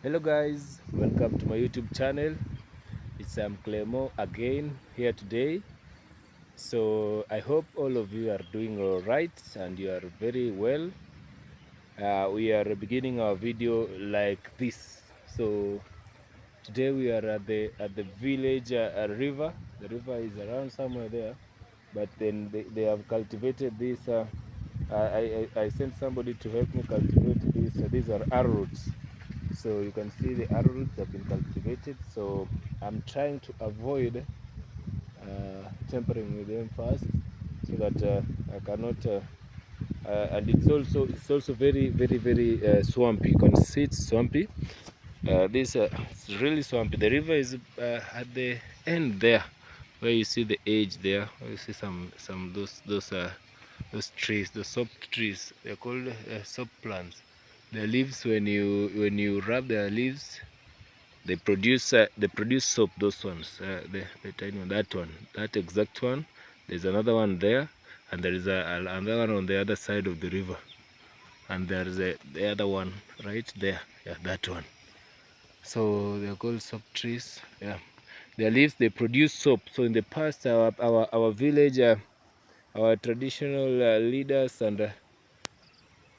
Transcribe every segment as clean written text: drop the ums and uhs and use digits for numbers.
Hello guys, welcome to my YouTube channel. It's Clemo again here today. So I hope all of you are doing all right and you are very well. We are beginning our video like this. So today we are at the village river. The river is around somewhere there, but then they have cultivated this. I sent somebody to help me cultivate this. These are arrowroots. So you can see the arrowroots have been cultivated. So I'm trying to avoid tampering with them first, so that I cannot. And it's also very swampy. You can see it's swampy. It's really swampy. The river is at the end there, where you see the edge there. You see some those trees, the soap trees. They're called soap plants. The leaves, when you rub their leaves, they produce soap. Those ones, the tiny one, that exact one. There's another one there, and there is another one on the other side of the river, and there's the other one right there. Yeah, that one. So they're called soap trees. Yeah, their leaves, they produce soap. So in the past, our village, our traditional leaders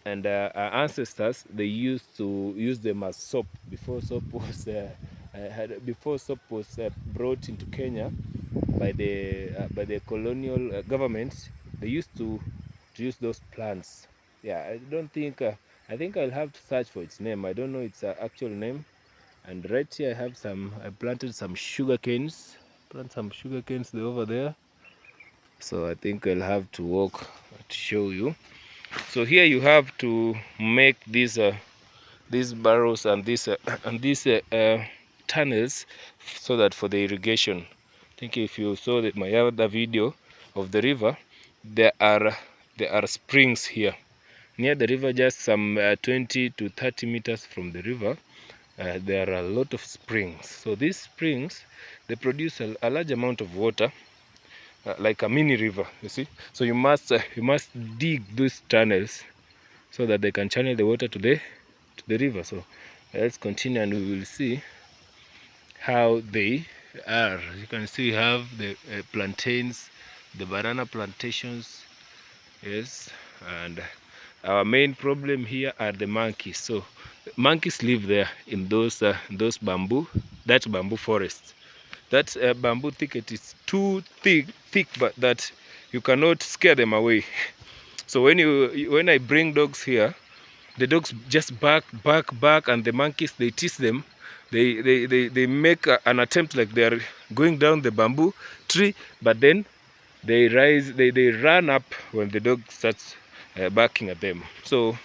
and our ancestors, they used to use them as soap before soap was brought into Kenya by the colonial government. They used to use those plants. Yeah, I think I'll have to search for its name. I don't know its actual name. And right here I planted some sugar canes. They're over there. So I think I'll have to walk to show you. So here you have to make these barrows and these tunnels, so that for the irrigation. I think if you saw my other video of the river, there are springs here near the river, just some 20 to 30 meters from the river. There are a lot of springs. So these springs, they produce a large amount of water. Like a mini river, you see. So you must dig these tunnels so that they can channel the water to the river. So let's continue and we will see how they are. You can see we have the plantains, the banana plantations. Yes, and our main problem here are the monkeys. So monkeys live there in those bamboo forests. That bamboo thicket is too thick, but that you cannot scare them away. So when I bring dogs here, the dogs just bark, and the monkeys, they tease them. They make an attempt like they are going down the bamboo tree, but then they run up when the dog starts barking at them. So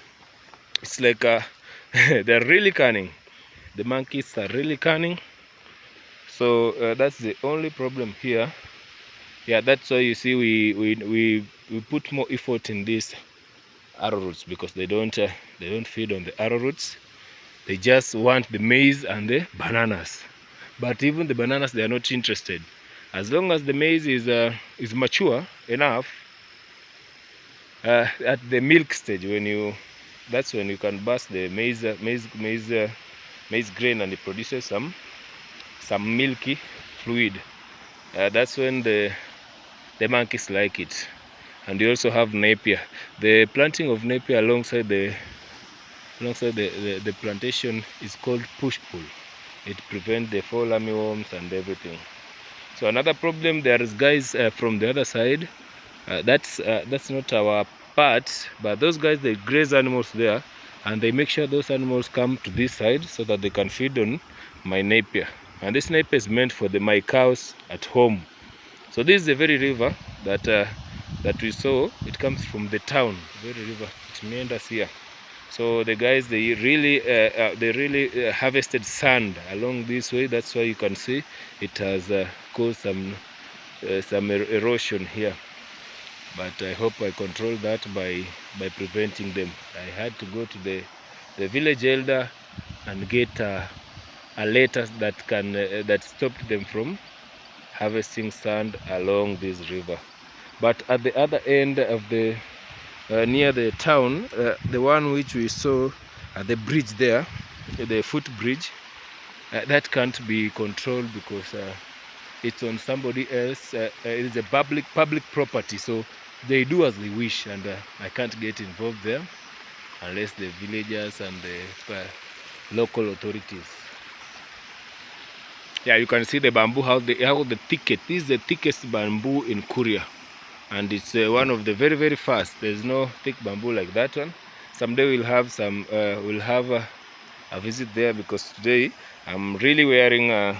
it's like they're really cunning. The monkeys are really cunning. So that's the only problem here. Yeah, that's why you see we put more effort in these arrowroots, because they don't feed on the arrowroots. They just want the maize and the bananas. But even the bananas, they are not interested. As long as the maize is mature enough, at the milk stage, that's when you can burst the maize grain, and it produces some milky fluid. That's when the monkeys like it. And you also have napier. The planting of napier alongside the plantation is called push pull. It prevents the fall armyworms and everything. So another problem, there is guys from the other side. That's not our part, but those guys, they graze animals there, and they make sure those animals come to this side so that they can feed on my napier. And this napier is meant for my cows at home. So this is the very river that we saw. It comes from the town, very river. It meanders here. So the guys, they really harvested sand along this way. That's why you can see it has caused some erosion here. But I hope I control that by preventing them. I had to go to the village elder and get a letter that stopped them from harvesting sand along this river. But at the other end of the near the town, the one which we saw at the bridge there, the footbridge, that can't be controlled because it's on somebody else. It is a public property, so they do as they wish, and I can't get involved there unless the villagers and the local authorities. Yeah, you can see the bamboo, how the thicket. This is the thickest bamboo in Korea, and it's one of the very fast. There's no thick bamboo like that one. Someday we'll have a visit there, because today I'm really wearing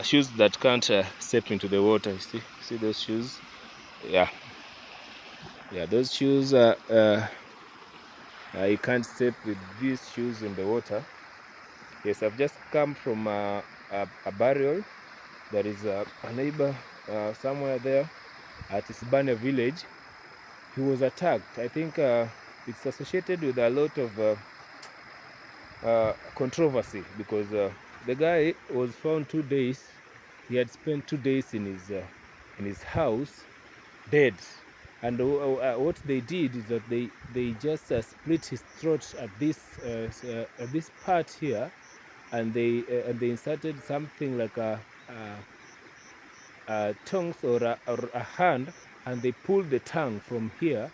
shoes that can't step into the water. See those shoes? Yeah, those shoes you can't step with these shoes in the water. Yes, I've just come from a burial. There is a neighbor somewhere there at Isbania village. He was attacked. I think it's associated with a lot of controversy, because the guy was found 2 days. He had spent 2 days in his house, dead. And what they did is that they just split his throat at this part here, and they inserted something like a tongue or a hand, and they pulled the tongue from here,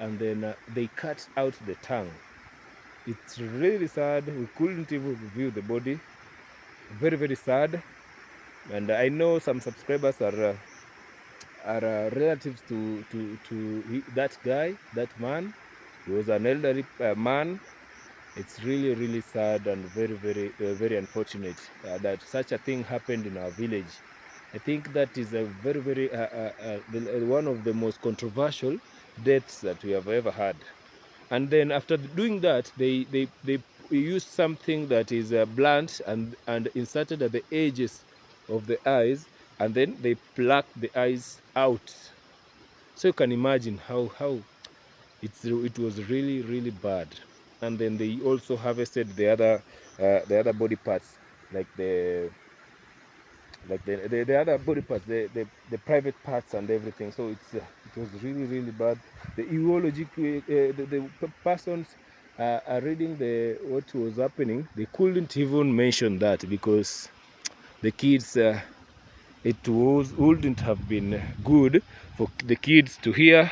and then they cut out the tongue. It's really sad. We couldn't even view the body. Very sad. And I know some subscribers are relatives to that guy, that man. He was an elderly man. It's really sad and very unfortunate that such a thing happened in our village. I think that is a very one of the most controversial deaths that we have ever had. And then after doing that, they used something that is blunt and inserted at the edges of the eyes, and then they plucked the eyes out. So you can imagine how it was really bad. And then they also harvested the other body parts, like the other body parts, the private parts and everything. So it was really bad. The eulogy, the persons are reading what was happening. They couldn't even mention that, because the kids, it wouldn't have been good for the kids to hear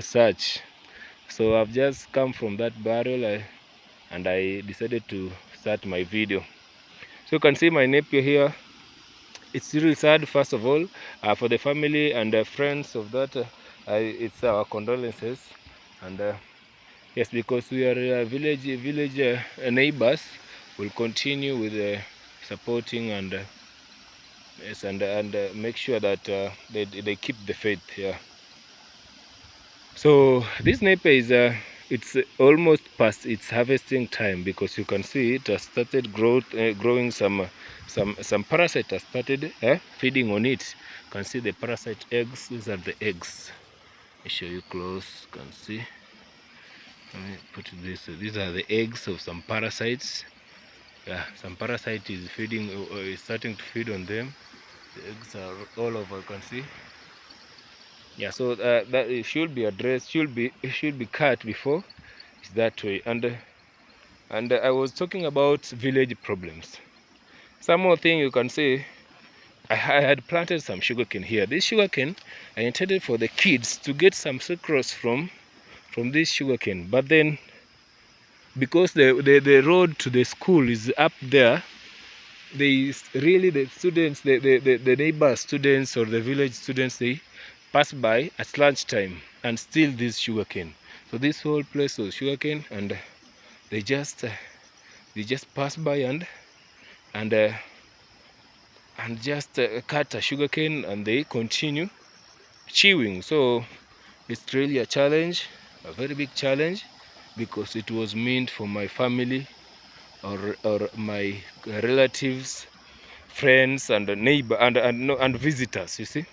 such. So I've just come from that burial, and I decided to start my video. So you can see my nephew here. It's really sad. First of all, for the family and friends of that, it's our condolences. And yes, because we are village neighbors, we'll continue with supporting and yes, and make sure that they keep the faith here. So this neighbor is it's almost past its harvesting time, because you can see it has started growing some parasite has started feeding on it. You can see the parasite eggs. These are the eggs. Let me show you close. You can see. Let me put this. These are the eggs of some parasites. Yeah, some parasite is feeding, is starting to feed on them. The eggs are all over. You can see. Yeah, so that it should be addressed. It should be cut before it's that way. And I was talking about village problems. Some more thing you can see. I had planted some sugarcane here. This sugarcane, I intended for the kids to get some sucrose from this sugarcane. But then, because the road to the school is up there, the students, the neighbor students or the village students, they pass by at lunchtime and steal this sugarcane. So this whole place was sugarcane, and they just pass by and just cut a sugarcane, and they continue chewing. So it's really a challenge, a very big challenge. because it was meant for my family or my relatives, friends, and neighbor and visitors. You see,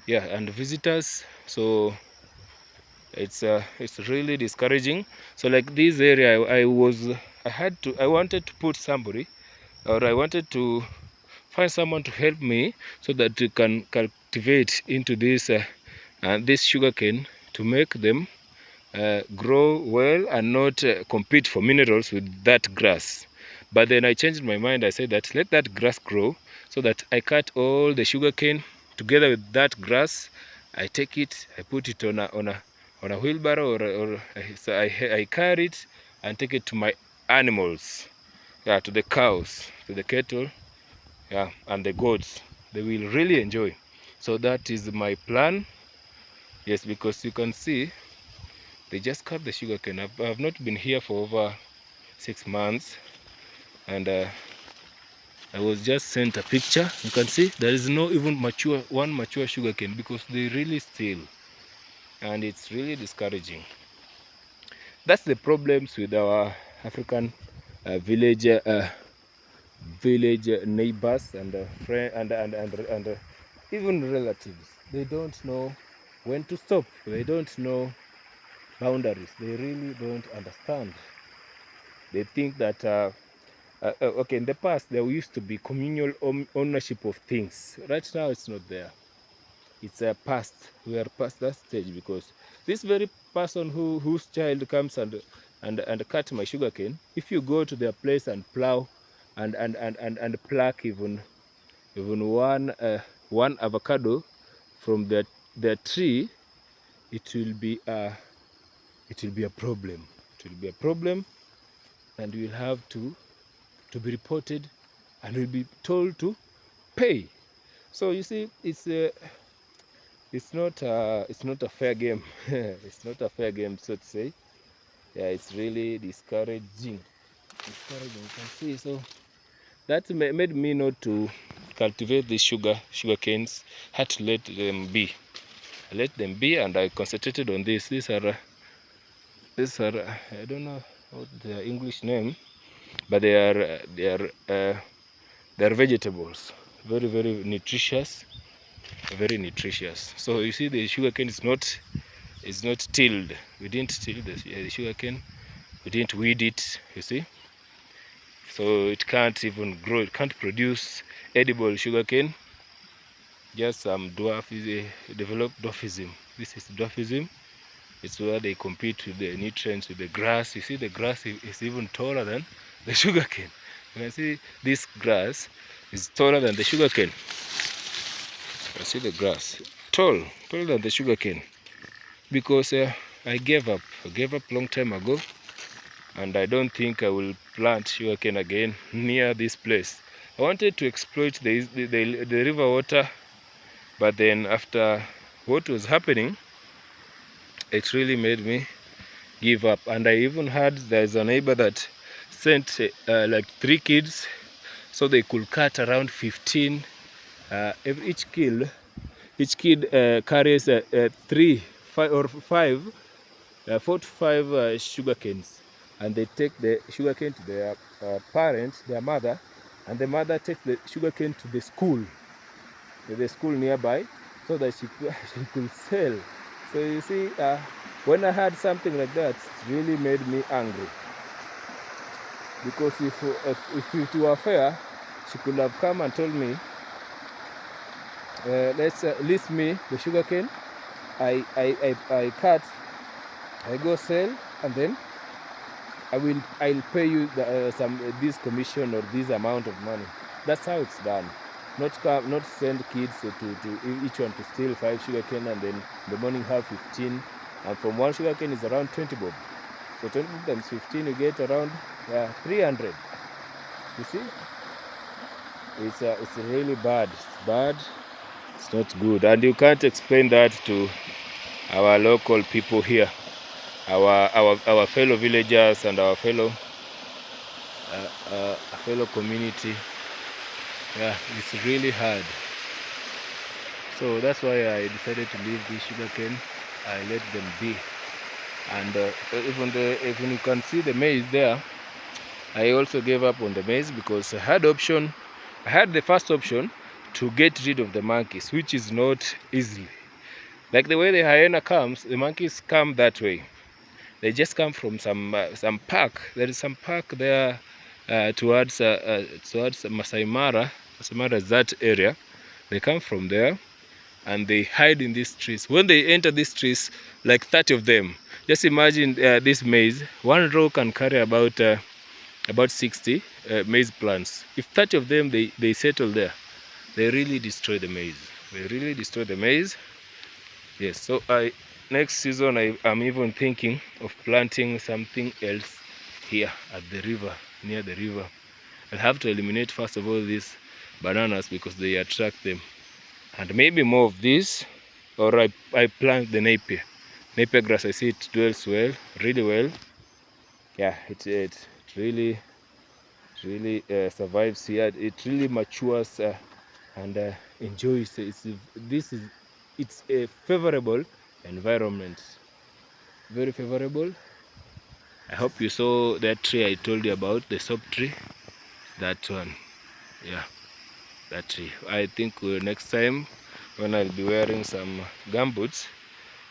yeah, and visitors. So it's really discouraging. So like this area, I wanted to put somebody, or I wanted to find someone to help me so that we can cultivate into this sugarcane to make them grow well and not compete for minerals with that grass. But then I changed my mind. I said that let that grass grow, so that I cut all the sugarcane together with that grass. I take it, I put it on a wheelbarrow, so I carry it and take it to my animals, yeah, to the cows, to the cattle, yeah, and the goats. They will really enjoy. So that is my plan. Yes, because you can see they just cut the sugarcane. I've not been here for over 6 months, and I was just sent a picture. You can see there is no even one mature sugarcane, because they really steal, and it's really discouraging. That's the problems with our African village neighbors and friend and even relatives. They don't know when to stop. They don't know boundaries. They really don't understand. They think that okay, in the past there used to be communal ownership of things. Right now it's not there. It's a past. We are past that stage, because this very person whose child comes and cut my sugarcane, if you go to their place and plow and pluck even one avocado from their tree, it will be a problem. It will be a problem, and we will have to be reported, and will be told to pay. So you see, it's not a fair game. It's not a fair game, so to say. Yeah, it's really discouraging. Discouraging, you can see. So that made me not to cultivate these sugar canes. Had to let them be. I let them be, and I concentrated on this. These are I don't know what their English name, but they are vegetables. Very, very nutritious. Very nutritious. So you see, the sugarcane is not tilled. We didn't till the sugarcane. We didn't weed it. You see, so it can't even grow. It can't produce edible sugarcane. Just some developed dwarfism. This is dwarfism. It's where they compete with the nutrients, with the grass. You see, the grass is even taller than the sugarcane. You can see this grass is taller than the sugarcane. You can see the grass taller than the sugarcane, because I gave up. I gave up long time ago, and I don't think I will plant sugarcane again near this place. I wanted to exploit the river water, but then after what was happening, it really made me give up. And I even heard there's a neighbor that sent like 3 kids, so they could cut around 15. Each kid carries 3, 5, or 5, 4 to 5 sugar canes, and they take the sugar cane to their parents, their mother, and the mother takes the sugar cane to the school nearby, so that she could sell. So you see, when I heard something like that, it really made me angry, because if it were fair, she could have come and told me, let's lease me the sugar cane. I cut, I go sell, and then I'll pay you this commission or this amount of money. That's how it's done. Not send kids to each one to steal 5 sugar cane, and then in the morning have 15, and from 1 sugar cane is around 20 bob. So 20 times 15, you get around 300. You see, it's really bad. It's bad. It's not good, and you can't explain that to our local people here, our fellow villagers and our fellow community. Yeah, it's really hard. So that's why I decided to leave this sugarcane. I let them be. And even you can see the maize there. I also gave up on the maize because I had the first option to get rid of the monkeys, which is not easily. Like the way the hyena comes, the monkeys come that way. They just come from some park. There is some park there towards Masai Mara. Masai Mara is that area. They come from there and they hide in these trees. When they enter these trees, like 30 of them, just imagine this maize. One row can carry about 60 maize plants. If 30 of them they settle there, they really destroy the maize. They really destroy the maize. Yes, so next season I'm even thinking of planting something else here at the river, near the river. I'll have to eliminate first of all these bananas because they attract them. And maybe more of this, or I plant the napier. Napier grass, I see it dwells well, really well. Yeah, it really survives here. It really matures and enjoys. It's a favorable environment, very favorable. I hope you saw that tree I told you about, the soap tree. That one, yeah, that tree. I think next time when I'll be wearing some gumboots,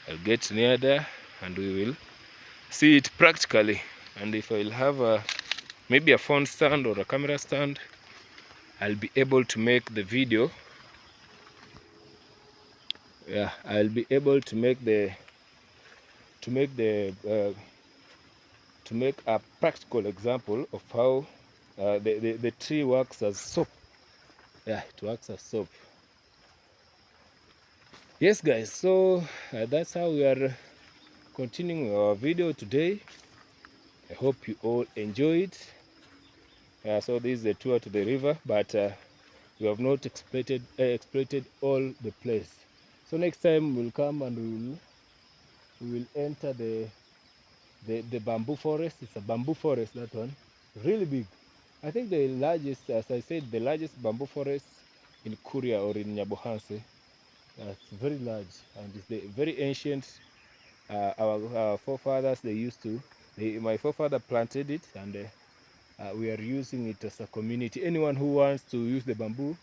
I'll get near there and we will see it practically. And if I'll have maybe a phone stand or a camera stand, I'll be able to make the video. Yeah, I'll be able to make a practical example of how the tree works as soap. Yeah, it works as soap. Yes guys, so that's how we are continuing our video today. I hope you all enjoy it. So this is the tour to the river, but we have not exploited all the place. So next time we'll come and we will enter the bamboo forest. It's a bamboo forest, that one, really big. I think the largest, as I said, the largest bamboo forest in Kuria or in Nyabohanse. It's very large and it's very ancient. Our forefathers, they used to, my forefather planted it, and we are using it as a community. Anyone who wants to use the bamboo,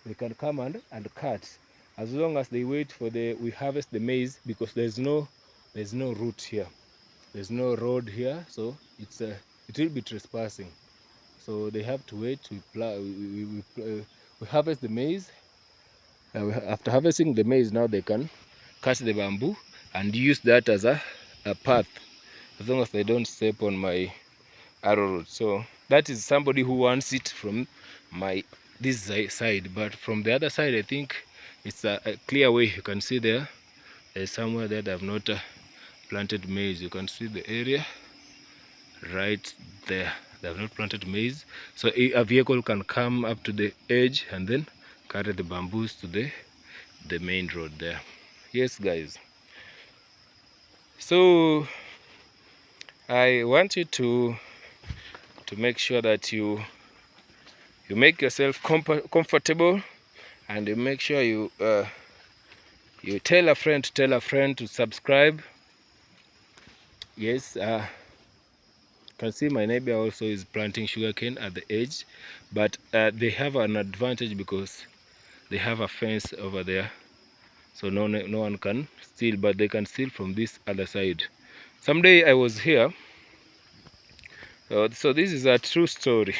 they can come and cut, as long as they wait for we harvest the maize, because there's no route here, there's no road here, so it will be trespassing. So they have to wait. We harvest the maize. After harvesting the maize, now they can cut the bamboo and use that as a path, as long as they don't step on my arrowroot. So that is somebody who wants it from this side, but from the other side, I think it's a clear way. You can see there's somewhere there they have not planted maize. You can see the area right there. They have not planted maize, so a vehicle can come up to the edge and then carry the bamboos to the main road there. Yes guys, so I want you to make sure that you make yourself comfortable, and you make sure you tell a friend to subscribe. Yes, you can see my neighbor also is planting sugarcane at the edge, but they have an advantage because they have a fence over there, so no one can steal, but they can steal from this other side. Someday I was here, so this is a true story.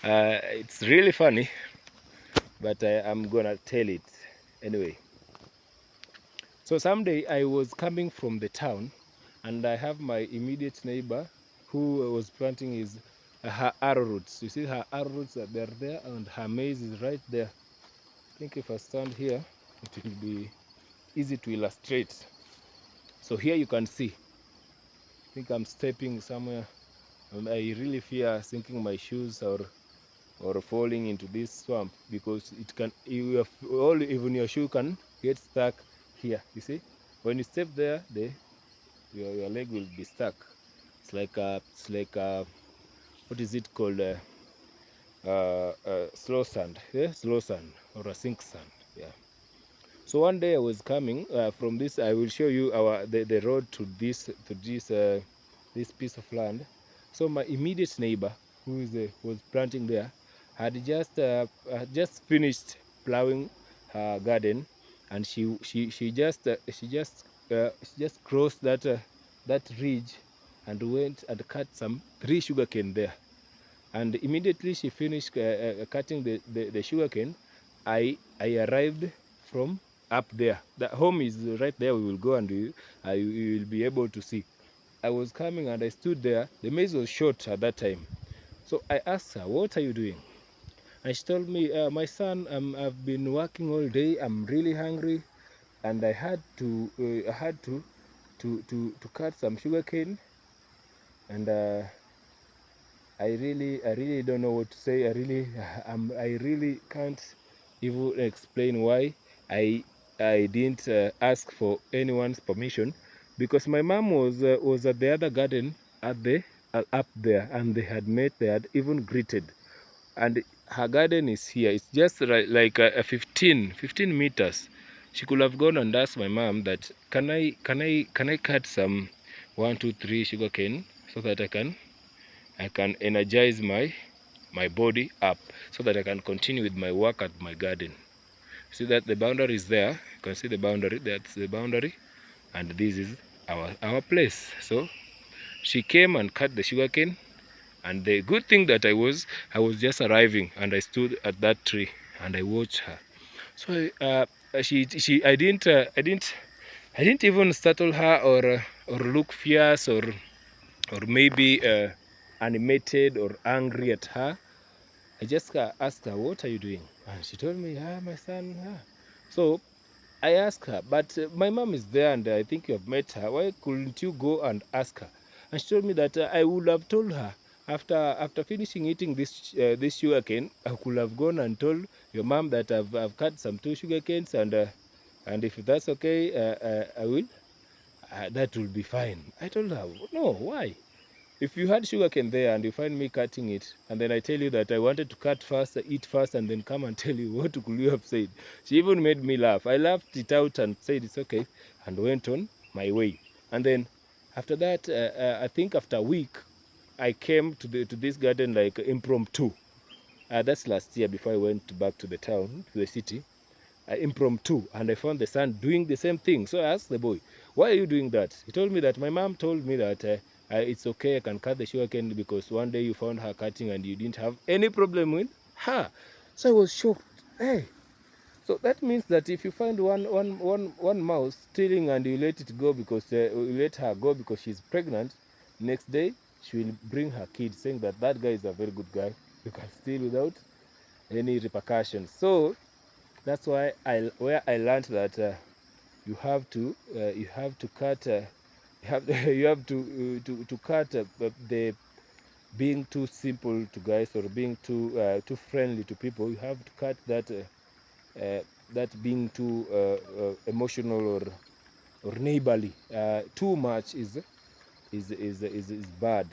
It's really funny, but I'm gonna tell it anyway. So someday I was coming from the town, and I have my immediate neighbor who was planting her arrowroots. You see her arrowroots, they're there, and her maize is right there. I think if I stand here, it will be easy to illustrate. So here you can see, I think I'm stepping somewhere, and I really fear sinking my shoes or falling into this swamp, because it can, even your shoe can get stuck here. You see, when you step there, your leg will be stuck. It's like what is it called, slow sand, yeah? Slow sand or a sink sand, yeah. So one day I was coming from this. I will show you the road to this piece of land. So my immediate neighbor, who was planting there, had just finished plowing her garden, and she just crossed that ridge and went and cut some 3 sugarcane there. And immediately she finished cutting the sugarcane, I arrived from up there. The home is right there. We will go and you will be able to see. I was coming and I stood there. The maize was short at that time. So I asked her, "What are you doing?" And she told me, "My son, I've been working all day. I'm really hungry, and I had to cut some sugarcane, and I really don't know what to say. I really can't even explain why I didn't ask for anyone's permission, because my mom was at the other garden up there, and they had met. They had even greeted, and her garden is here. It's just like a 15 meters. She could have gone and asked my mom that, can I cut some 1, 2, 3 sugarcane so that I can energize my body up, so that I can continue with my work at my garden. See that the boundary is there. You can see the boundary. That's the boundary, and this is our place. So she came and cut the sugarcane, and the good thing that I was just arriving, and I stood at that tree and I watched her. So I didn't even startle her or look fierce or maybe animated or angry at her. I just asked her, "What are you doing?" And she told me, "My son." So I asked her, "But my mom is there, and I think you have met her. Why couldn't you go and ask her?" And she told me that I would have told her after finishing eating this sugar cane. I could have gone and told your mom that I've cut some 2 sugar canes, and if that's okay, I will. That will be fine. I told her, "No, why? If you had sugarcane there and you find me cutting it, and then I tell you that I wanted to cut first, eat first, and then come and tell you, what could you have said?" She even made me laugh. I laughed it out and said it's okay, and went on my way. And then after that, I think after a week, I came to this garden like impromptu. That's last year before I went back to the town, to the city. Impromptu, and I found the son doing the same thing. So I asked the boy, "Why are you doing that?" He told me that my mom told me that it's okay, I can cut the sugarcane because one day you found her cutting and you didn't have any problem with her. So I was shocked. Hey, so that means that if you find one mouse stealing and you let it go because you let her go because she's pregnant, next day she will bring her kid saying that that guy is a very good guy. You can steal without any repercussions. So that's why I learned that you have to cut you have to cut the being too simple to guys, or being too friendly to people. You have to cut that being too emotional or neighborly. Too much is bad.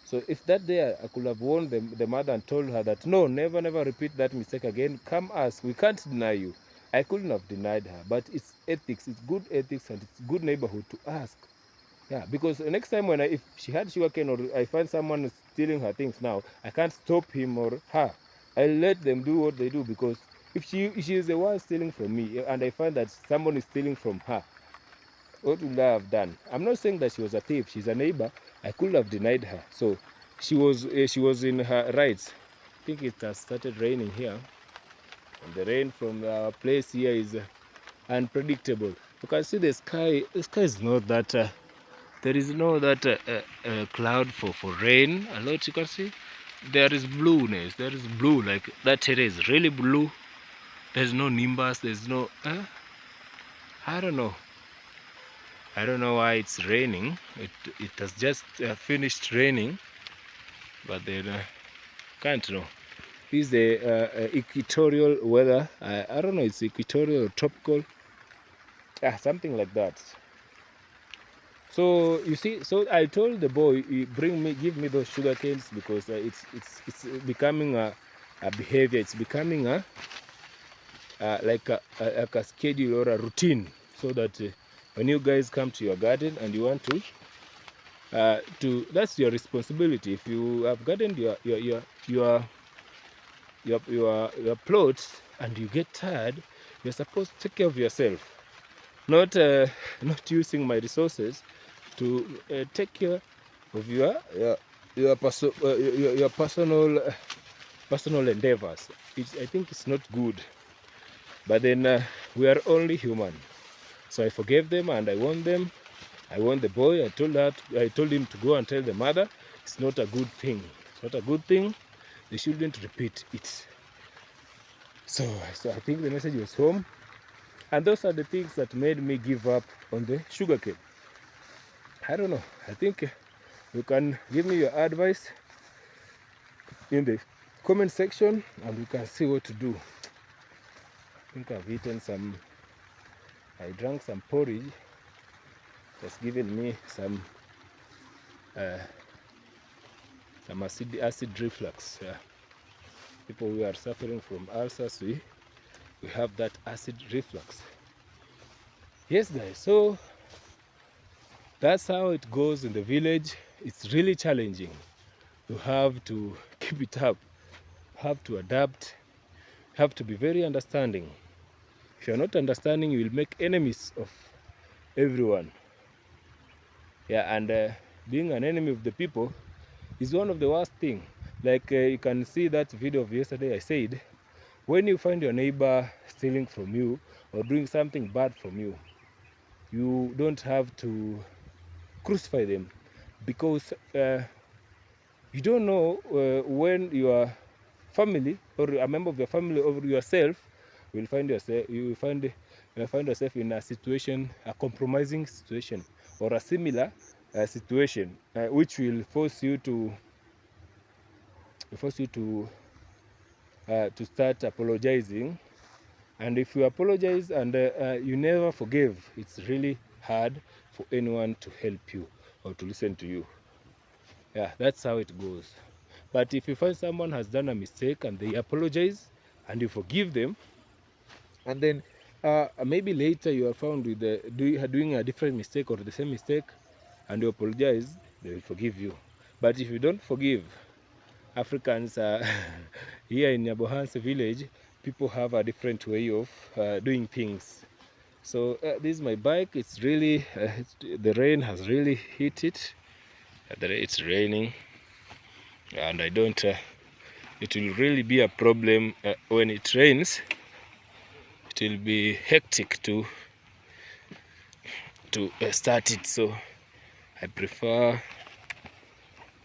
So if that day I could have warned the mother and told her that, "No, never repeat that mistake again. Come ask. We can't deny you." I couldn't have denied her. But it's ethics. It's good ethics, and it's good neighborhood to ask. Yeah, because next time if she had sugarcane, or I find someone stealing her things now, I can't stop him or her. I'll let them do what they do, because if she is the one stealing from me, and I find that someone is stealing from her, what would I have done? I'm not saying that she was a thief. She's a neighbor. I could have denied her. So she was in her rights. I think it has started raining here, and the rain from our place here is unpredictable. You can see the sky. The sky is not that. There is no that cloud for rain. A lot you can see. There is blueness. There is blue. Like that area is really blue. There's no nimbus. There's no. I don't know. I don't know why it's raining. It has just finished raining, but then can't know. This is the equatorial weather. I don't know. It's equatorial or tropical. Something like that. So you see. So I told the boy, give me those sugar canes, because it's becoming a behavior. It's becoming like a schedule or a routine, so that when you guys come to your garden and you want to that's your responsibility. If you have gardened your plots and you get tired, you're supposed to take care of yourself, not not using my resources to take care of your personal endeavors. I think it's not good. But then we are only human. So I forgave them and I warned them. I warned the boy. I told him to go and tell the mother it's not a good thing. It's not a good thing. They shouldn't repeat it. So I think the message was home. And those are the things that made me give up on the sugarcane. I don't know. I think you can give me your advice in the comment section and we can see what to do. I think I've eaten I drank some porridge. That's given me some acid reflux. People who are suffering from ulcers, we have that acid reflux. Yes, guys, so that's how it goes in the village. It's really challenging. You have to keep it up, have to adapt, have to be very understanding. If you're not understanding, you will make enemies of everyone. Yeah, and being an enemy of the people is one of the worst things. Like you can see that video of yesterday, I said, when you find your neighbor stealing from you or doing something bad from you, you don't have to crucify them, because you don't know when your family or a member of your family or yourself will find yourself, you find yourself in a situation, a compromising situation or a similar situation, which will force you to start apologizing. And if you apologize and you never forgive, it's really hard for anyone to help you or to listen to you. Yeah, that's how it goes. But if you find someone has done a mistake and they apologize and you forgive them, and then maybe later you are found with doing a different mistake or the same mistake, and you apologize, they will forgive you. But if you don't forgive, Africans here in Nyabohanse village, people have a different way of doing things. So this is my bike. It's really the rain has really hit it. It's raining, and I don't. It will really be a problem when it rains. It will be hectic to start it. So I prefer.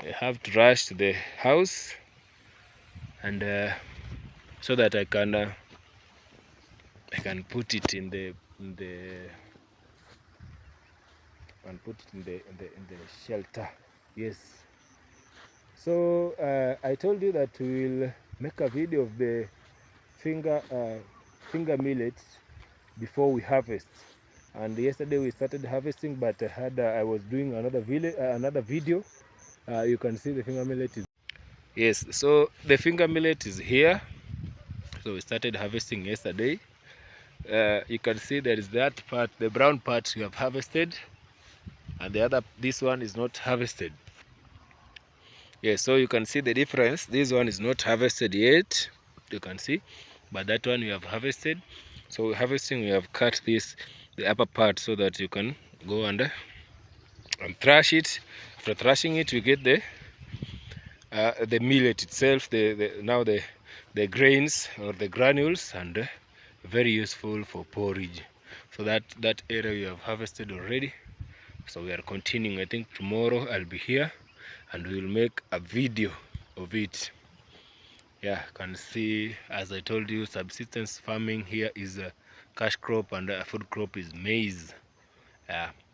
I have to rush to the house, and so that I can put it in the shelter. Yes. So I told you that we will make a video of the finger millets before we harvest. And yesterday we started harvesting, but I was doing another video. You can see the finger millet is. Yes. So the finger millet is here. So we started harvesting yesterday. You can see there is that part, the brown part we have harvested, and this one is not harvested. Yes, so you can see the difference. This one is not harvested yet, you can see, but that one we have harvested. So harvesting, we have cut the upper part so that you can go and thrash it. After thrashing it, we get the millet itself, now the grains or the granules, and very useful for porridge. So that area we have harvested already. So we are continuing. I think tomorrow I'll be here and we will make a video of it. Yeah, you can see, as I told you, subsistence farming here is a cash crop, and a food crop is maize.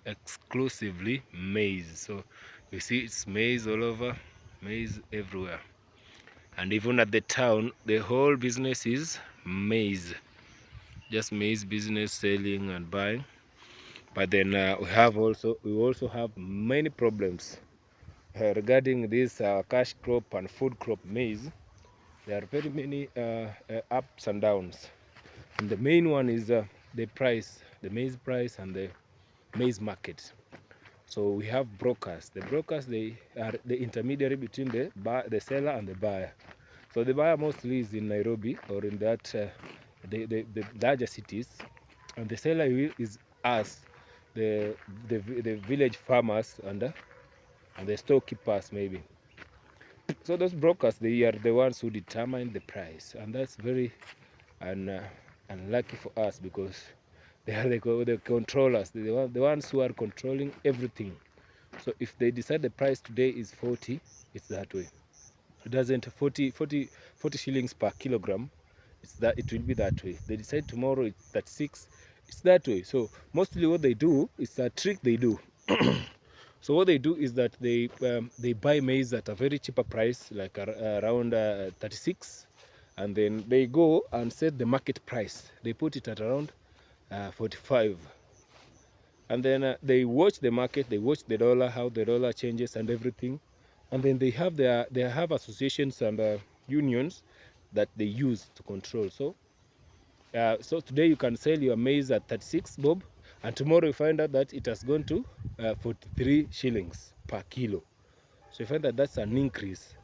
Exclusively maize. So you see it's maize all over, maize everywhere. And even at the town, the whole business is maize. Just maize business, selling and buying. But then we also have many problems regarding this cash crop and food crop maize. There are very many ups and downs. And the main one is the price, the maize price and the maize market. So we have brokers. The brokers, they are the intermediary between the seller and the buyer. So the buyer mostly is in Nairobi or in that the larger cities, and the seller is us, the village farmers and the storekeepers maybe. So those brokers, they are the ones who determine the price, and that's very unlucky for us because they are the controllers, the ones who are controlling everything. So if they decide the price today is 40, it's that way. It doesn't 40 shillings per kilogram. It's that, it will be that way. If they decide tomorrow it's 36, it's that way. So mostly what they do is a trick they do. So what they do is that they buy maize at a very cheaper price, like around 36, and then they go and set the market price. They put it at around 45, and then they watch the market, they watch the dollar, how the dollar changes and everything, and then they have associations and unions that they use to control. So today you can sell your maize at 36 bob, and tomorrow you find out that it has gone to 43 shillings per kilo. So you find that that's an increase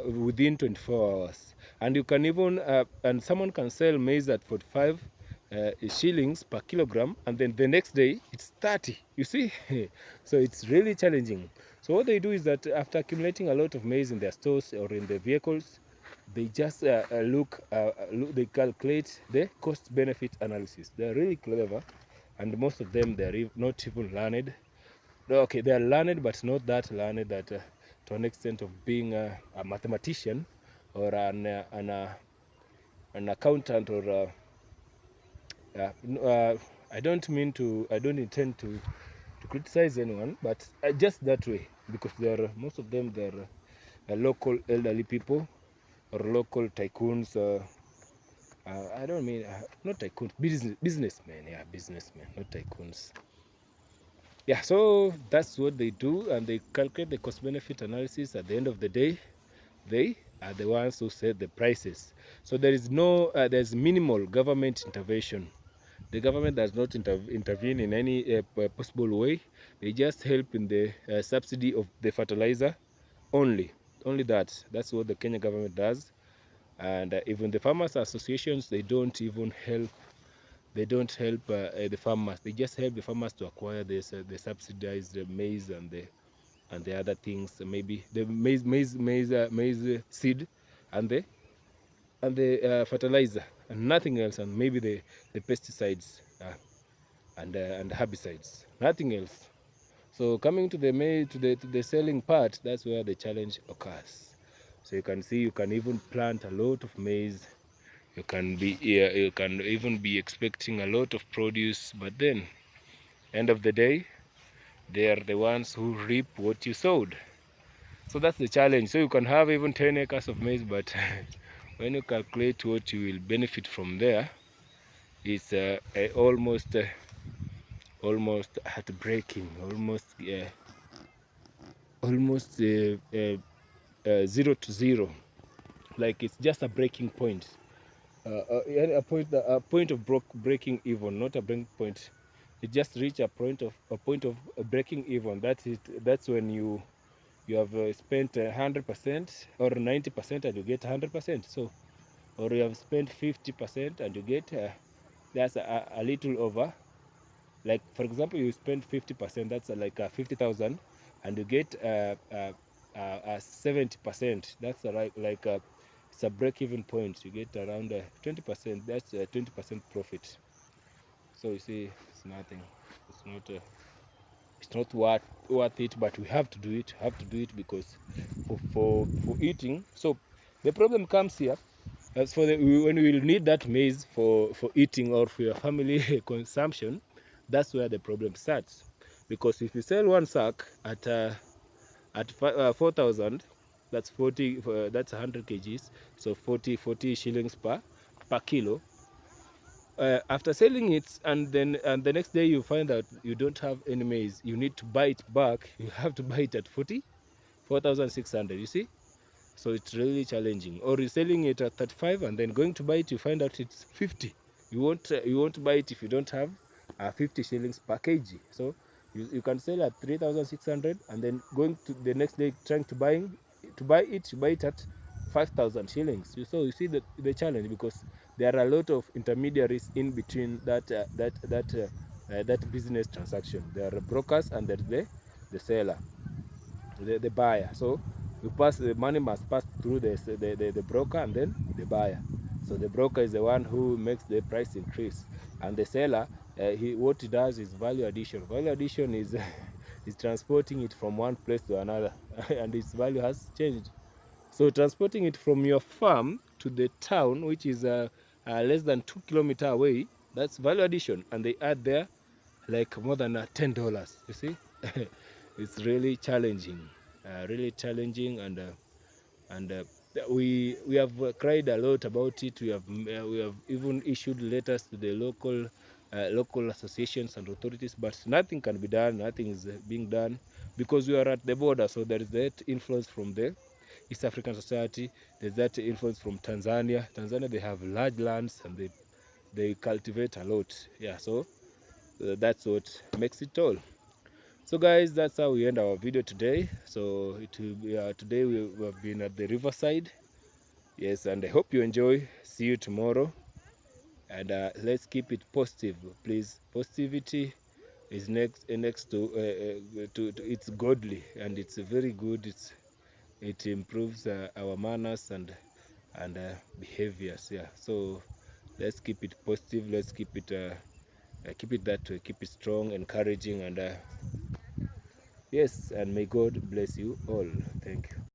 within 24 hours. And you can even and someone can sell maize at 45 shillings per kilogram, and then the next day it's 30, you see. So it's really challenging. So what they do is that after accumulating a lot of maize in their stores or in their vehicles, they just look, they calculate the cost benefit analysis. They're really clever, and most of them, they're not even learned. Okay, they are learned, but not that learned that to an extent of being a mathematician or an accountant or I don't intend to criticize anyone, but just that way, because most of them, they're local elderly people or local tycoons. I don't mean not tycoons, businessmen. Yeah, businessmen, not tycoons. Yeah, so that's what they do, and they calculate the cost-benefit analysis. At the end of the day, they are the ones who set the prices. So there's minimal government intervention. The government does not intervene in any possible way. They just help in the subsidy of the fertilizer only. Only that. That's what the Kenya government does. And even the farmers associations, they don't even help. They don't help the farmers. They just help the farmers to acquire this the subsidized maize and the other things. Maybe the maize seed and the fertilizer and nothing else, and maybe the pesticides and herbicides. Nothing else. So coming to the selling part, that's where the challenge occurs. So you can see, you can even plant a lot of maize. You can even be expecting a lot of produce, but then end of the day, they are the ones who reap what you sowed. So that's the challenge. So you can have even 10 acres of maize, but when you calculate what you will benefit from there, it's almost heartbreaking, almost 0 to 0. Like it's just a breaking point. A point of breaking even, not a breaking point. It just reach a point of breaking even. That's it. That's when you have spent 100% or 90% and you get 100%. So, or you have spent 50% and you get that's a little over. Like for example, you spend 50%. That's like 50,000, and you get 70%. That's it's a break-even point. You get around 20%. That's 20% profit. So you see, it's nothing. It's not. It's not worth it. But we have to do it. Have to do it because for eating. So the problem comes here. As for when we will need that maize for eating or for your family consumption, that's where the problem starts. Because if you sell one sack at 4,000, that's 40. That's 100 kgs. So 40 shillings per kilo. After selling it, and the next day you find out you don't have any maize, you need to buy it back. You have to buy it at 4,600. You see, So it's really challenging. Or you're selling it at 35 and then going to buy it, you find out it's 50. You won't buy it if you don't have 50 shillings per kg. So you can sell at 3,600 and then going to the next day trying to buy it, you buy it at 5,000 shillings. So you see the challenge, because there are a lot of intermediaries in between that business transaction. There are brokers and there's the seller, the buyer. So the money must pass through the broker and then the buyer. So the broker is the one who makes the price increase, and the seller, what he does is value addition. Value addition is is transporting it from one place to another and its value has changed. So transporting it from your farm to the town, which is less than 2 kilometers away, that's value addition, and they add there like more than $10. You see, it's really challenging, and we have cried a lot about it. We have even issued letters to the local associations and authorities, but nothing can be done. Nothing is being done because we are at the border. So there is that influence from the East African Society. There's that influence from Tanzania. Tanzania, they have large lands and they cultivate a lot. Yeah, so that's what makes it all. So guys, that's how we end our video today. So today we have been at the riverside. Yes, and I hope you enjoy. See you tomorrow, and let's keep it positive, please. Positivity is next to it's godly, and it's very good. It improves our manners and behaviors. Yeah, so let's keep it positive. Let's keep it that way. Keep it strong, encouraging, and yes, and may God bless you all. Thank you.